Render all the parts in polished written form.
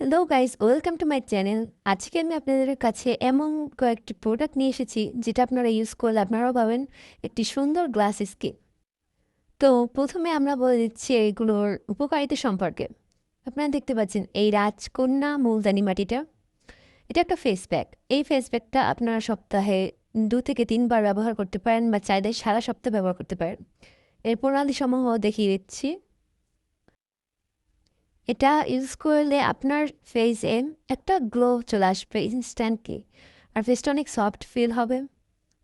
Hello guys, welcome to my channel. আজকে আমি আপনাদের কাছে এমন কয়েকটি প্রোডাক্ট নিয়ে এসেছি যেটা আপনারা ইউজ করলে আপনারাও পাবেন একটি সুন্দর গ্লাস স্কিন। তো প্রথমে আমরা বলে দিচ্ছি এগুলোর উপকারিতা সম্পর্কে। আপনারা দেখতে পাচ্ছেন এই রাজকন্যা মুলতানি মাটিটা, এটা একটা ফেস প্যাক। এই ফেস প্যাকটা আপনারা সপ্তাহে 2 থেকে 3 বার ব্যবহার করতে পারেন বা চাইলে সারা সপ্তাহ ব্যবহার করতে পারেন। এর প্রণালী সমূহ দেখিয়ে দিচ্ছি। এটা ইউজ করলে আপনার ফেসে একটা গ্লো চলে আসবে ইনস্ট্যান্টলি, আর ফেসটা অনেক সফট ফিল হবে।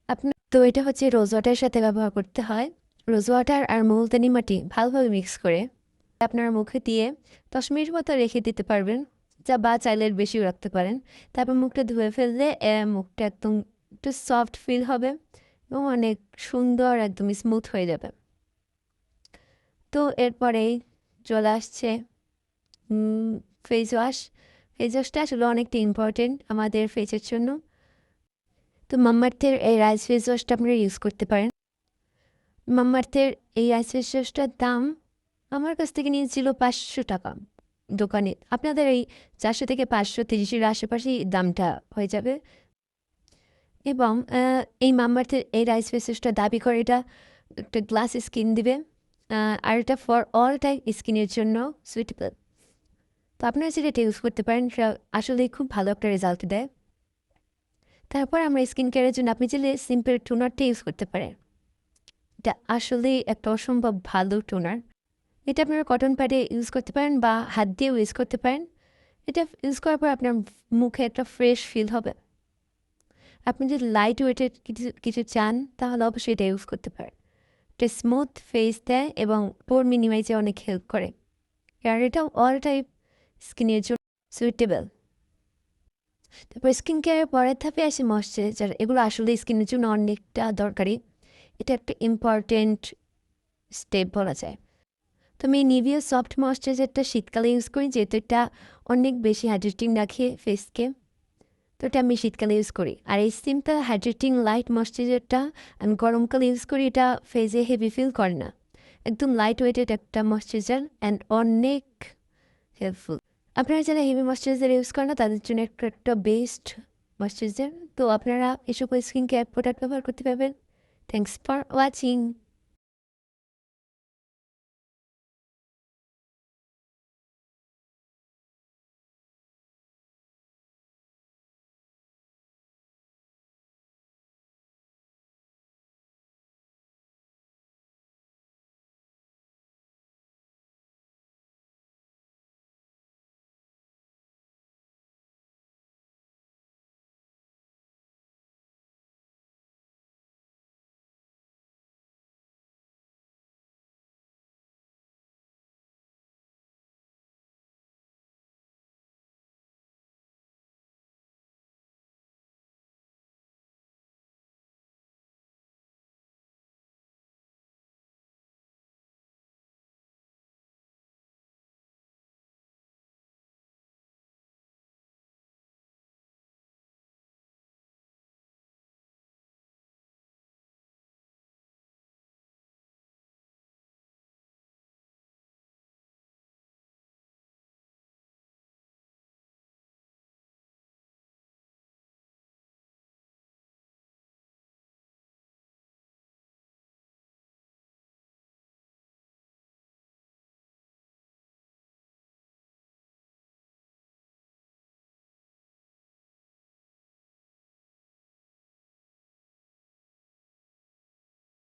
আপনার তো এটা হচ্ছে রোজ ওয়াটারের সাথে ব্যবহার করতে হয়। রোজ ওয়াটার আর মুলতানি মাটি ভালোভাবে মিক্স করে আপনার মুখে দিয়ে 10 মিনিট মতো রেখে দিতে পারবেন, যা বা চাইলে এর বেশিও রাখতে পারেন। তারপর মুখটা ধুয়ে ফেললে মুখটা একদম একটু সফট ফিল হবে এবং অনেক সুন্দর একদম স্মুথ হয়ে যাবে। তো এরপরেই চলে আসছে ফেস ওয়াশ। ফেস ওয়াশটা আসলে অনেকটা ইম্পর্টেন্ট আমাদের ফেসের জন্য। তো মাম্মাআর্থের এই রাইস ফেস ওয়াশটা আপনারা ইউজ করতে পারেন। মাম্মাআর্থের এই রাইস ফেস ওয়াশটার দাম আমার কাছ থেকে নিয়েছিল 500 টাকা দোকানে। আপনাদের এই 400 থেকে 530-এর আশেপাশেই দামটা হয়ে যাবে। এবং এই মাম্মাআর্থের এই রাইস ফেস ওয়াশটা দাবি করে এটা একটা গ্লাস স্কিন দিবে, আর এটা ফর অল টাইপ স্কিনের জন্য সুইটেবল। তো আপনারা যেটা ইউজ করতে পারেন সেটা আসলেই খুব ভালো একটা রেজাল্ট দেয়। তারপর আমরা স্কিন কেয়ারের জন্য আপনি চাইলে সিম্পল টোনারটা ইউজ করতে পারেন। এটা আসলেই একটা অসম্ভব ভালো টোনার। এটা আপনারা কটন প্যাডে ইউজ করতে পারেন বা হাত দিয়েও ইউজ করতে পারেন। এটা ইউজ করার পর আপনার মুখে একটা ফ্রেশ ফিল হবে। আপনি যদি লাইট ওয়েটের কিছু কিছু চান তাহলে অবশ্যই এটা ইউজ করতে পারেন। এটা স্মুথ ফেস দেয় এবং পোর মিনিমাইজে অনেক হেল্প করে, আর এটাও অল টাইপ স্কিনের জন্য সুইটেবল। তারপর স্কিন কেয়ারের পরের ধাপে আসে ময়শ্চারাইজার। এগুলো আসলে স্কিনের জন্য অনেকটা দরকারি। এটা একটা ইম্পর্টেন্ট স্টেপ বলা যায়। তো আমি নিভিয়া সফট ময়শ্চারাইজারটা শীতকালে ইউজ করি, যেহেতু এটা অনেক বেশি হাইড্রেটিং রাখে ফেসকে। তো এটা আমি শীতকালে ইউজ করি। আর এই সিম্পল হাইড্রেটিং লাইট ময়শ্চারাইজারটা আমি গরমকালে ইউজ করি। এটা ফেসে হেভি ফিল করে না, একদম লাইট ওয়েটেড একটা ময়শ্চারাইজার অ্যান্ড অনেক হেল্পফুল। আপনারা যারা হেভি ময়শ্চারাইজার ইউজ করেন না তাদের জন্য একটা বেস্ট ময়শ্চারাইজার। তো আপনারা এসব স্কিন কেয়ার প্রোডাক্ট ব্যবহার করতে পারবেন। Thanks for watching.